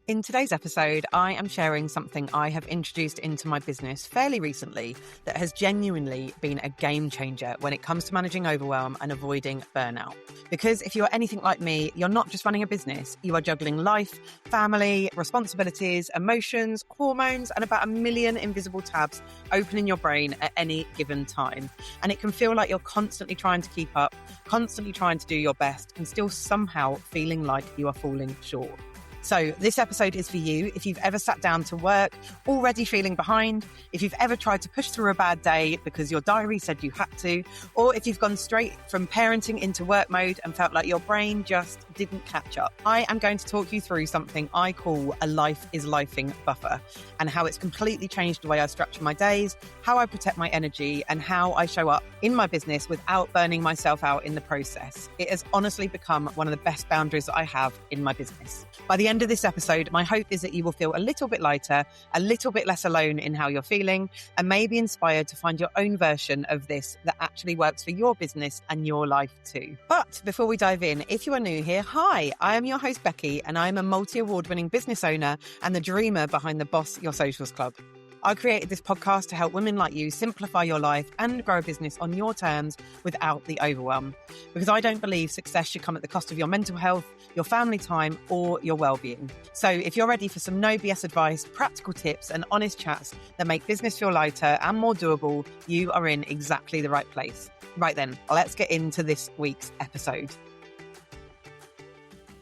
In today's episode, I am sharing something I have introduced into my business fairly recently that has genuinely been a game changer when it comes to managing overwhelm and avoiding burnout. Because if you are anything like me, you're not just running a business, you are juggling life, family, responsibilities, emotions, hormones, and about a million invisible tabs open in your brain at any given time. And it can feel like you're constantly trying to keep up, constantly trying to do your best, and still somehow feeling like you are falling short. So this episode is for you if you've ever sat down to work already feeling behind, if you've ever tried to push through a bad day because your diary said you had to, or if you've gone straight from parenting into work mode and felt like your brain just didn't catch up. I am going to talk you through something I call a life is lifing buffer and how it's completely changed the way I structure my days, how I protect my energy, and how I show up in my business without burning myself out in the process. It has honestly become one of the best boundaries that I have in my business. By the end of this episode, my hope is that you will feel a little bit lighter, a little bit less alone in how you're feeling, and maybe inspired to find your own version of this that actually works for your business and your life too. But before we dive in, if you are new here, hi, I am your host Becky, and I am a multi-award-winning business owner and the dreamer behind the Boss Your Socials Club. I created this podcast to help women like you simplify your life and grow a business on your terms without the overwhelm. Because I don't believe success should come at the cost of your mental health, your family time, or your well-being. So if you're ready for some no BS advice, practical tips, and honest chats that make business feel lighter and more doable, you are in exactly the right place. Right then, let's get into this week's episode.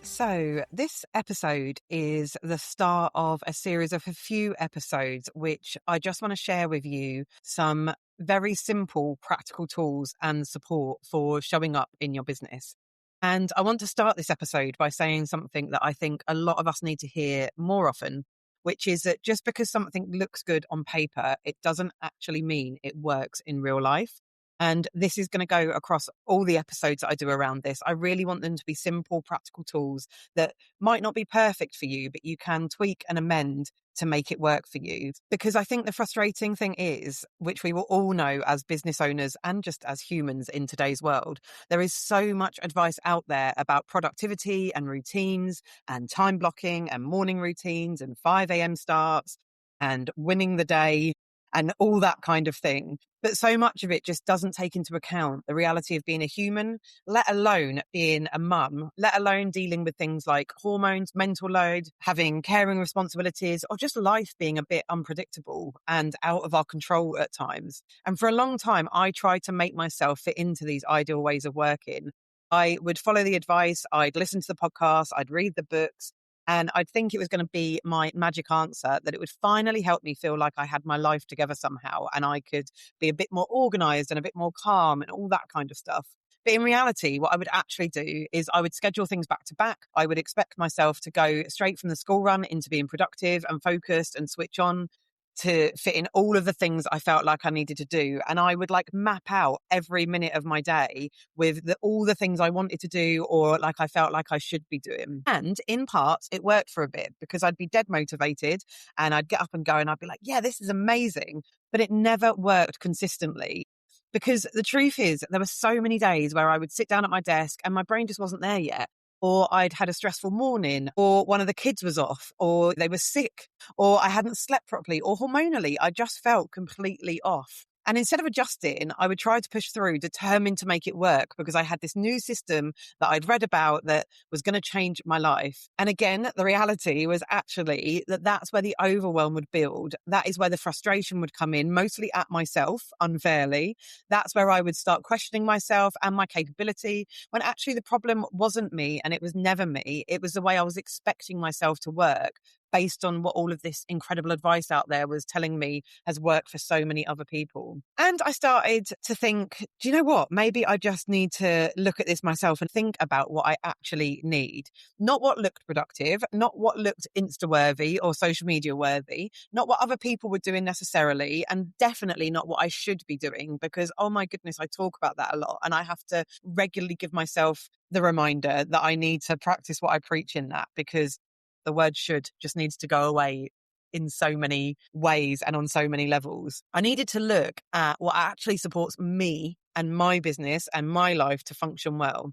So this episode is the start of a series of a few episodes, which I just want to share with you some very simple practical tools and support for showing up in your business. And I want to start this episode by saying something that I think a lot of us need to hear more often, which is that just because something looks good on paper, it doesn't actually mean it works in real life. And this is going to go across all the episodes that I do around this. I really want them to be simple, practical tools that might not be perfect for you, but you can tweak and amend to make it work for you. Because I think the frustrating thing is, which we will all know as business owners and just as humans in today's world, there is so much advice out there about productivity and routines and time blocking and morning routines and 5 a.m. starts and winning the day and all that kind of thing. But so much of it just doesn't take into account the reality of being a human, let alone being a mum, let alone dealing with things like hormones, mental load, having caring responsibilities, or just life being a bit unpredictable and out of our control at times. And for a long time, I tried to make myself fit into these ideal ways of working. I would follow the advice, I'd listen to the podcast, I'd read the books, and I'd think it was going to be my magic answer, that it would finally help me feel like I had my life together somehow and I could be a bit more organized and a bit more calm and all that kind of stuff. But in reality, what I would actually do is I would schedule things back to back. I would expect myself to go straight from the school run into being productive and focused and switch on to fit in all of the things I felt like I needed to do. And I would map out every minute of my day with all the things I wanted to do or like I felt like I should be doing. And in parts, it worked for a bit because I'd be dead motivated and I'd get up and go and I'd be like, yeah, this is amazing. But it never worked consistently. Because the truth is, there were so many days where I would sit down at my desk and my brain just wasn't there yet. Or I'd had a stressful morning, or one of the kids was off, or they were sick, or I hadn't slept properly, or hormonally, I just felt completely off. And instead of adjusting, I would try to push through, determined to make it work because I had this new system that I'd read about that was going to change my life. And again, the reality was actually that that's where the overwhelm would build. That is where the frustration would come in, mostly at myself, unfairly. That's where I would start questioning myself and my capability, when actually the problem wasn't me and it was never me. It was the way I was expecting myself to work based on what all of this incredible advice out there was telling me has worked for so many other people. And I started to think, do you know what? Maybe I just need to look at this myself and think about what I actually need. Not what looked productive, not what looked Insta-worthy or social media worthy, not what other people were doing necessarily, and definitely not what I should be doing because, oh my goodness, I talk about that a lot and I have to regularly give myself the reminder that I need to practice what I preach in that, because the word should just needs to go away in so many ways and on so many levels. I needed to look at what actually supports me and my business and my life to function well.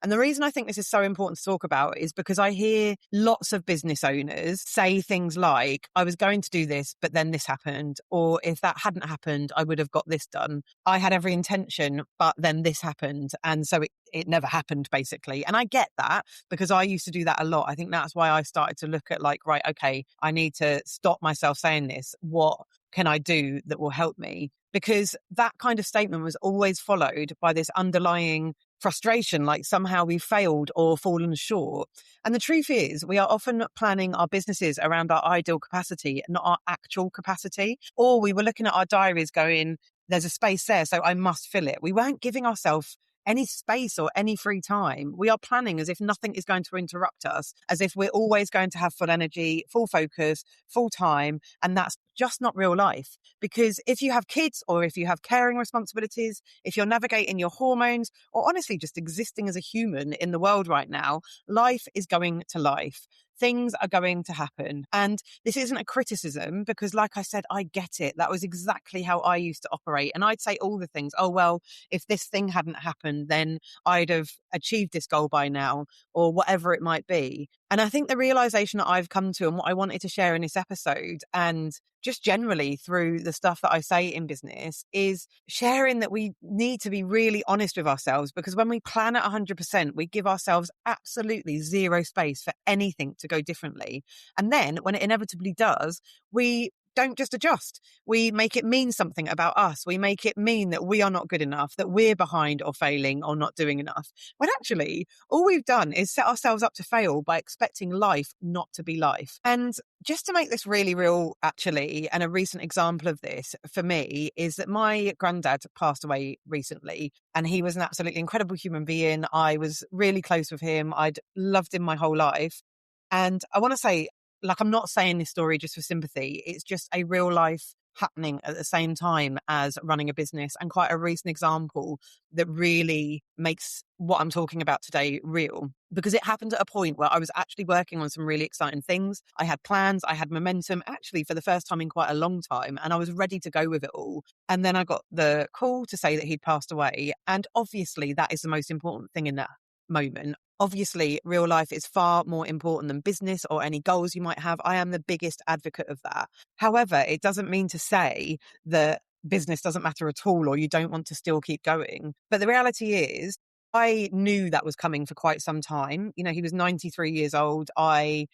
And the reason I think this is so important to talk about is because I hear lots of business owners say things like, I was going to do this, but then this happened. Or if that hadn't happened, I would have got this done. I had every intention, but then this happened. And so it never happened, basically. And I get that because I used to do that a lot. I think that's why I started to look at like, right, okay, I need to stop myself saying this. What can I do that will help me? Because that kind of statement was always followed by this underlying frustration, like somehow we failed or fallen short. And the truth is, we are often planning our businesses around our ideal capacity, not our actual capacity. Or we were looking at our diaries going, there's a space there, so I must fill it. We weren't giving ourselves any space or any free time. We are planning as if nothing is going to interrupt us, as if we're always going to have full energy, full focus, full time. And that's just not real life. Because if you have kids or if you have caring responsibilities, if you're navigating your hormones, or honestly just existing as a human in the world right now, life is going to life. Things are going to happen. And this isn't a criticism because, like I said, I get it. That was exactly how I used to operate. And I'd say all the things, oh, well, if this thing hadn't happened, then I'd have achieved this goal by now, or whatever it might be. And I think the realization that I've come to and what I wanted to share in this episode, and just generally through the stuff that I say in business, is sharing that we need to be really honest with ourselves, because when we plan at 100%, we give ourselves absolutely zero space for anything to go differently. And then when it inevitably does, we don't just adjust. We make it mean something about us. We make it mean that we are not good enough, that we're behind or failing or not doing enough. When actually, all we've done is set ourselves up to fail by expecting life not to be life. And just to make this really real, actually, and a recent example of this for me is that my granddad passed away recently, and he was an absolutely incredible human being. I was really close with him. I'd loved him my whole life. And I want to say, like, I'm not saying this story just for sympathy. It's just a real life happening at the same time as running a business, and quite a recent example that really makes what I'm talking about today real, because it happened at a point where I was actually working on some really exciting things. I had plans, I had momentum, actually for the first time in quite a long time, and I was ready to go with it all. And then I got the call to say that he'd passed away. And obviously that is the most important thing in that moment. Obviously, real life is far more important than business or any goals you might have. I am the biggest advocate of that. However, it doesn't mean to say that business doesn't matter at all, or you don't want to still keep going. But the reality is, I knew that was coming for quite some time. You know, he was 93 years old. I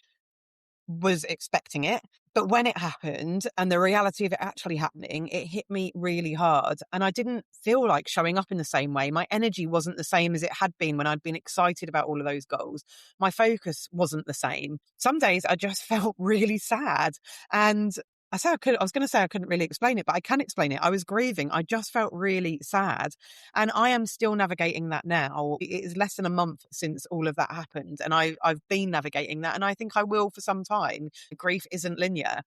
was expecting it. But when it happened and the reality of it actually happening, it hit me really hard. And I didn't feel like showing up in the same way. My energy wasn't the same as it had been when I'd been excited about all of those goals. My focus wasn't the same. Some days I just felt really sad. And I was going to say I couldn't really explain it, but I can explain it. I was grieving. I just felt really sad. And I am still navigating that now. It is less than a month since all of that happened. And I've been navigating that. And I think I will for some time. Grief isn't linear.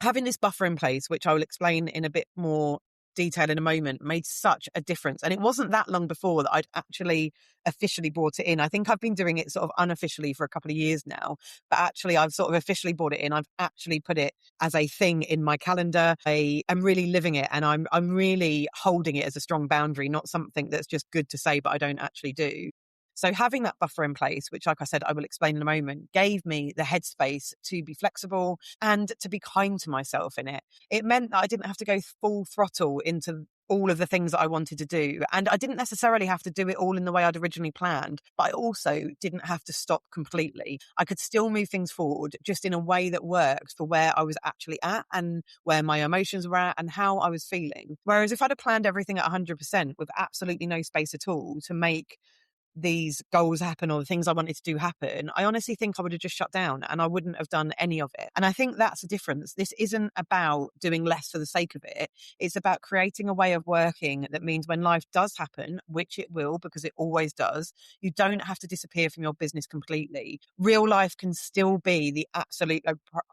Having this buffer in place, which I will explain in a bit more detail in a moment, made such a difference. And it wasn't that long before that I'd actually officially brought it in. I think I've been doing it sort of unofficially for a couple of years now, but actually I've sort of officially brought it in. I've actually put it as a thing in my calendar. I'm really living it, and I'm really holding it as a strong boundary, not something that's just good to say, but I don't actually do. So having that buffer in place, which, like I said, I will explain in a moment, gave me the headspace to be flexible and to be kind to myself in it. It meant that I didn't have to go full throttle into all of the things that I wanted to do. And I didn't necessarily have to do it all in the way I'd originally planned, but I also didn't have to stop completely. I could still move things forward just in a way that worked for where I was actually at and where my emotions were at and how I was feeling. Whereas if I'd have planned everything at 100% with absolutely no space at all to make these goals happen or the things I wanted to do happen, I honestly think I would have just shut down and I wouldn't have done any of it. And I think that's the difference. This isn't about doing less for the sake of it. It's about creating a way of working that means when life does happen, which it will, because it always does, you don't have to disappear from your business completely. Real life can still be the absolute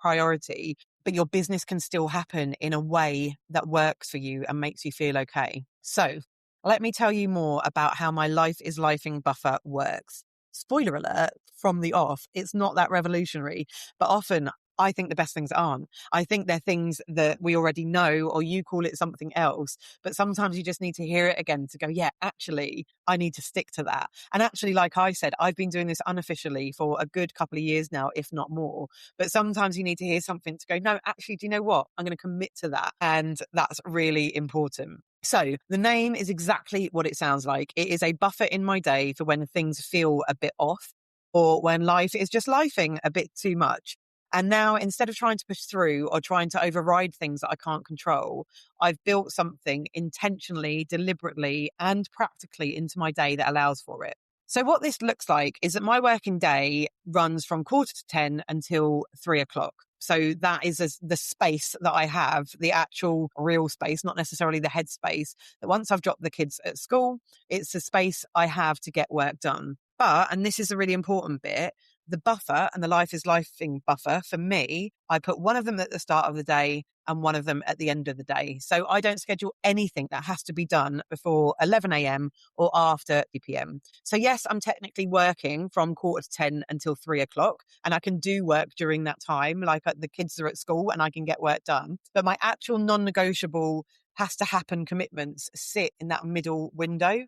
priority, but your business can still happen in a way that works for you and makes you feel okay. So let me tell you more about how my life is lifing buffer works. Spoiler alert from the off, it's not that revolutionary, but often I think the best things aren't. I think they're things that we already know, or you call it something else. But sometimes you just need to hear it again to go, yeah, actually, I need to stick to that. And actually, like I said, I've been doing this unofficially for a good couple of years now, if not more. But sometimes you need to hear something to go, no, actually, do you know what? I'm going to commit to that. And that's really important. So the name is exactly what it sounds like. It is a buffer in my day for when things feel a bit off or when life is just lifing a bit too much. And now, instead of trying to push through or trying to override things that I can't control, I've built something intentionally, deliberately, and practically into my day that allows for it. So what this looks like is that my working day runs from 9:45 until 3 o'clock. So that is the space that I have, the actual real space, not necessarily the headspace, that once I've dropped the kids at school, it's the space I have to get work done. But, and this is a really important bit, the buffer and the life is lifing buffer for me, I put one of them at the start of the day and one of them at the end of the day. So I don't schedule anything that has to be done before 11 a.m. or after 2 p.m. So yes, I'm technically working from 9:45 until 3 o'clock, and I can do work during that time. Like the kids are at school and I can get work done. But my actual non-negotiable has to happen commitments sit in that middle window.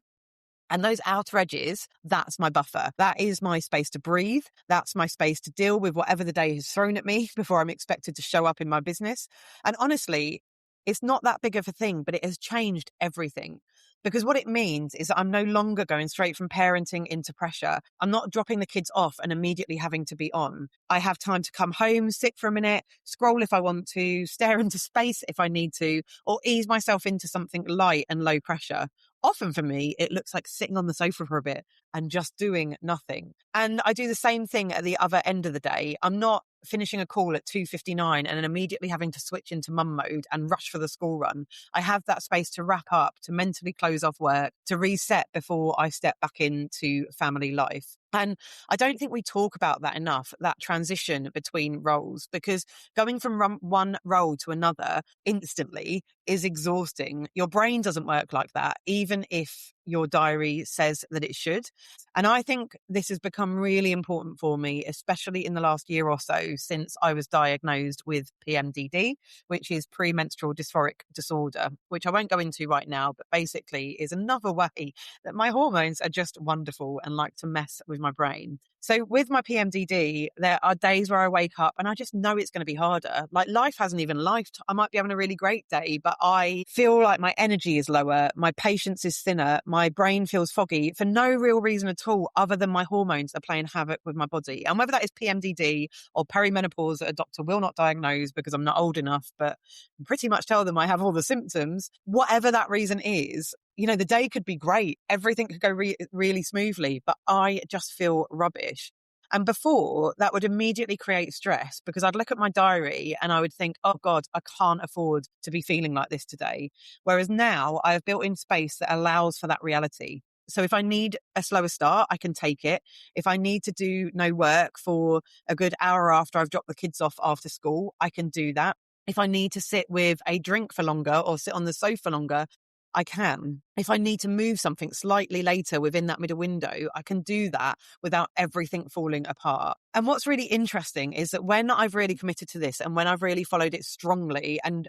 And those outer edges, that's my buffer. That is my space to breathe. That's my space to deal with whatever the day has thrown at me before I'm expected to show up in my business. And honestly, it's not that big of a thing, but it has changed everything. Because what it means is that I'm no longer going straight from parenting into pressure. I'm not dropping the kids off and immediately having to be on. I have time to come home, sit for a minute, scroll if I want to, stare into space if I need to, or ease myself into something light and low pressure. Often for me, it looks like sitting on the sofa for a bit and just doing nothing. And I do the same thing at the other end of the day. I'm not finishing a call at 2:59 and then immediately having to switch into mum mode and rush for the school run. I have that space to wrap up, to mentally close off work, to reset before I step back into family life. And I don't think we talk about that enough, that transition between roles, because going from one role to another instantly is exhausting. Your brain doesn't work like that, even if your diary says that it should. And I think this has become really important for me, especially in the last year or so since I was diagnosed with PMDD, which is premenstrual dysphoric disorder, which I won't go into right now, but basically is another way that my hormones are just wonderful and like to mess with my brain. So with my PMDD, there are days where I wake up and I just know it's going to be harder. Like life hasn't even lifed. I might be having a really great day, but I feel like my energy is lower. My patience is thinner. My brain feels foggy for no real reason at all, other than my hormones are playing havoc with my body. And whether that is PMDD or perimenopause that a doctor will not diagnose because I'm not old enough, but pretty much tell them I have all the symptoms, whatever that reason is, you know, the day could be great. Everything could go really smoothly, but I just feel rubbish. And before, that would immediately create stress because I'd look at my diary and I would think, oh God, I can't afford to be feeling like this today. Whereas now I have built in space that allows for that reality. So if I need a slower start, I can take it. If I need to do no work for a good hour after I've dropped the kids off after school, I can do that. If I need to sit with a drink for longer or sit on the sofa longer, I can. If I need to move something slightly later within that middle window, I can do that without everything falling apart. And what's really interesting is that when I've really committed to this and when I've really followed it strongly and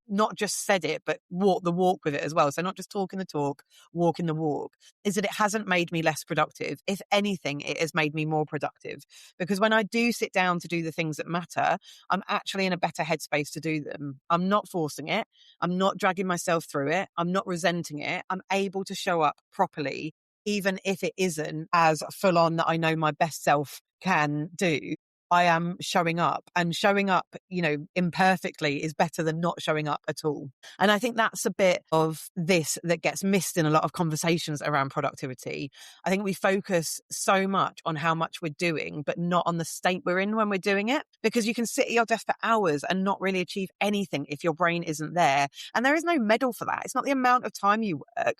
not just said it, but walk the walk with it as well. So not just talking the talk, walking the walk, is that it hasn't made me less productive. If anything, it has made me more productive because when I do sit down to do the things that matter, I'm actually in a better headspace to do them. I'm not forcing it. I'm not dragging myself through it. I'm not resenting it. I'm able to show up properly, even if it isn't as full on that I know my best self can do. I am showing up, and showing up, you know, imperfectly is better than not showing up at all. And I think that's a bit of this that gets missed in a lot of conversations around productivity. I think we focus so much on how much we're doing, but not on the state we're in when we're doing it, because you can sit at your desk for hours and not really achieve anything if your brain isn't there. And there is no medal for that. It's not the amount of time you work.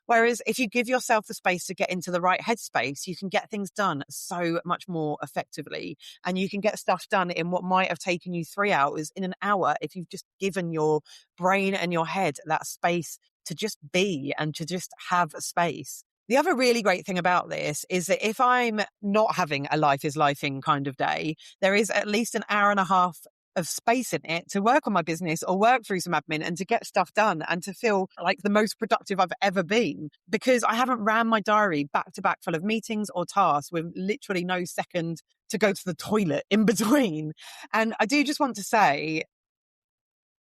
Whereas if you give yourself the space to get into the right headspace, you can get things done so much more effectively. And you can get stuff done in what might have taken you 3 hours in an hour if you've just given your brain and your head that space to just be and to just have a space. The other really great thing about this is that if I'm not having a life is lifing kind of day, there is at least an hour and a half of space in it to work on my business or work through some admin and to get stuff done and to feel like the most productive I've ever been, because I haven't ran my diary back to back full of meetings or tasks with literally no second to go to the toilet in between. And I do just want to say,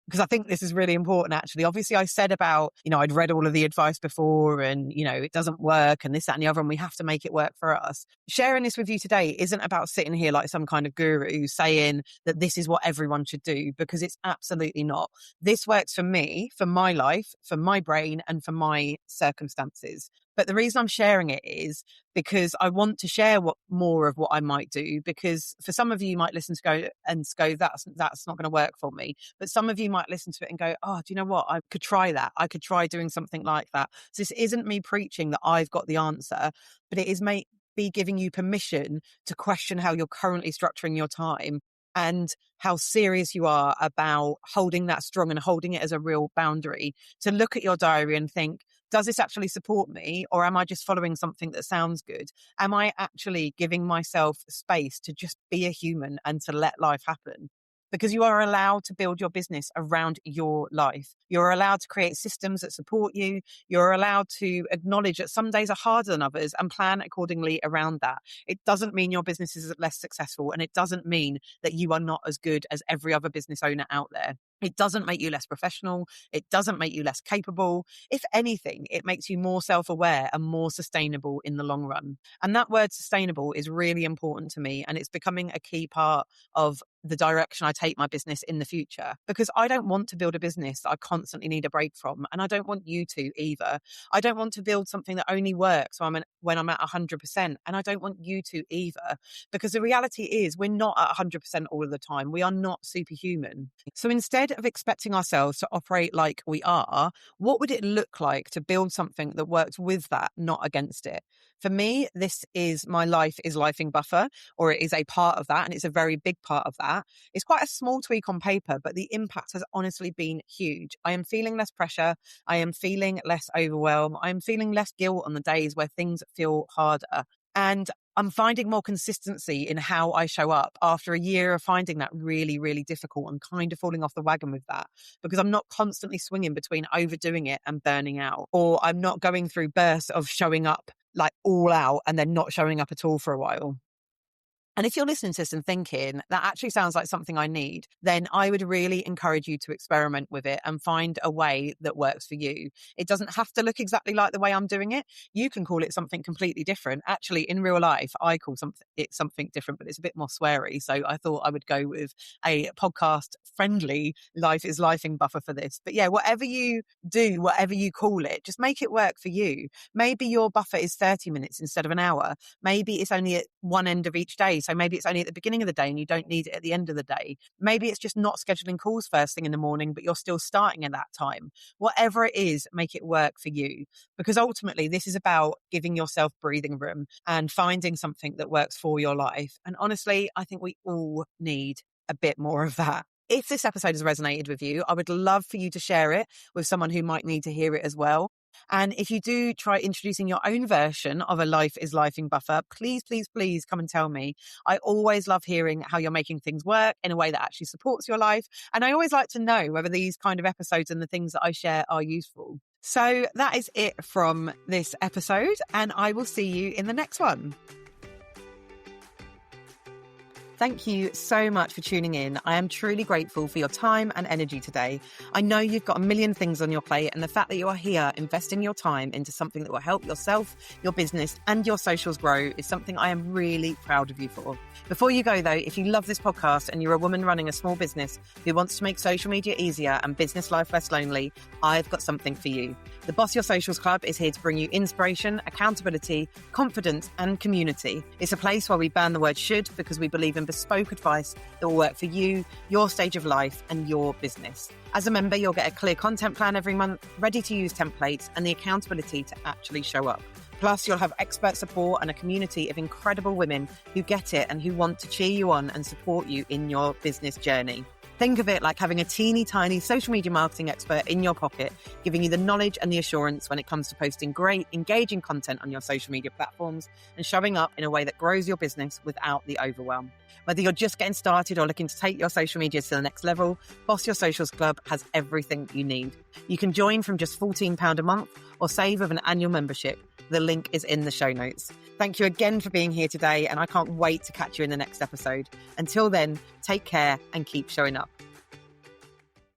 because I think this is really important, actually. Obviously, I said about, I'd read all of the advice before and, it doesn't work and this, that, and the other, and we have to make it work for us. Sharing this with you today isn't about sitting here like some kind of guru saying that this is what everyone should do, because it's absolutely not. This works for me, for my life, for my brain, and for my circumstances. But the reason I'm sharing it is because I want to share more of what I might do, because for some of you might listen to go, that's not going to work for me. But some of you might listen to it and go, oh, do you know what? I could try that. I could try doing something like that. So this isn't me preaching that I've got the answer, but it is be giving you permission to question how you're currently structuring your time and how serious you are about holding that strong and holding it as a real boundary, to look at your diary and think, does this actually support me, or am I just following something that sounds good? Am I actually giving myself space to just be a human and to let life happen? Because you are allowed to build your business around your life. You're allowed to create systems that support you. You're allowed to acknowledge that some days are harder than others and plan accordingly around that. It doesn't mean your business is less successful, and it doesn't mean that you are not as good as every other business owner out there. It doesn't make you less professional. It doesn't make you less capable. If anything, it makes you more self-aware and more sustainable in the long run. And that word sustainable is really important to me, and it's becoming a key part of the direction I take my business in the future, because I don't want to build a business that I constantly need a break from. And I don't want you to either. I don't want to build something that only works when I'm at 100%. And I don't want you to either, because the reality is we're not at 100% all of the time. We are not superhuman. So instead of expecting ourselves to operate like we are, what would it look like to build something that works with that, not against it? For me, this is my life is lifing buffer, or it is a part of that. And it's a very big part of that. It's quite a small tweak on paper, but the impact has honestly been huge. I am feeling less pressure. I am feeling less overwhelm. I am feeling less guilt on the days where things feel harder. And I'm finding more consistency in how I show up after a year of finding that really, really difficult and kind of falling off the wagon with that, because I'm not constantly swinging between overdoing it and burning out, or I'm not going through bursts of showing up like all out and then not showing up at all for a while. And if you're listening to this and thinking that actually sounds like something I need, then I would really encourage you to experiment with it and find a way that works for you. It doesn't have to look exactly like the way I'm doing it. You can call it something completely different. Actually, in real life, I call it something different, but it's a bit more sweary. So I thought I would go with a podcast friendly life is lifing buffer for this. But yeah, whatever you do, whatever you call it, just make it work for you. Maybe your buffer is 30 minutes instead of an hour. Maybe it's only at one end of each day. So maybe it's only at the beginning of the day and you don't need it at the end of the day. Maybe it's just not scheduling calls first thing in the morning, but you're still starting at that time. Whatever it is, make it work for you. Because ultimately, this is about giving yourself breathing room and finding something that works for your life. And honestly, I think we all need a bit more of that. If this episode has resonated with you, I would love for you to share it with someone who might need to hear it as well. And if you do try introducing your own version of a life is lifing buffer, please, please, please come and tell me. I always love hearing how you're making things work in a way that actually supports your life. And I always like to know whether these kind of episodes and the things that I share are useful. So that is it from this episode, and I will see you in the next one. Thank you so much for tuning in. I am truly grateful for your time and energy today. I know you've got a million things on your plate, and the fact that you are here investing your time into something that will help yourself, your business, and your socials grow is something I am really proud of you for. Before you go though, if you love this podcast and you're a woman running a small business who wants to make social media easier and business life less lonely, I've got something for you. The Boss Your Socials Club is here to bring you inspiration, accountability, confidence, and community. It's a place where we ban the word should, because we believe in bespoke advice that will work for you, your stage of life, and your business. As a member, you'll get a clear content plan every month, ready-to-use templates, and the accountability to actually show up. Plus, you'll have expert support and a community of incredible women who get it and who want to cheer you on and support you in your business journey. Think of it like having a teeny tiny social media marketing expert in your pocket, giving you the knowledge and the assurance when it comes to posting great, engaging content on your social media platforms and showing up in a way that grows your business without the overwhelm. Whether you're just getting started or looking to take your social media to the next level, Boss Your Socials Club has everything you need. You can join from just £14 a month or save with an annual membership. The link is in the show notes. Thank you again for being here today, and I can't wait to catch you in the next episode. Until then, take care and keep showing up.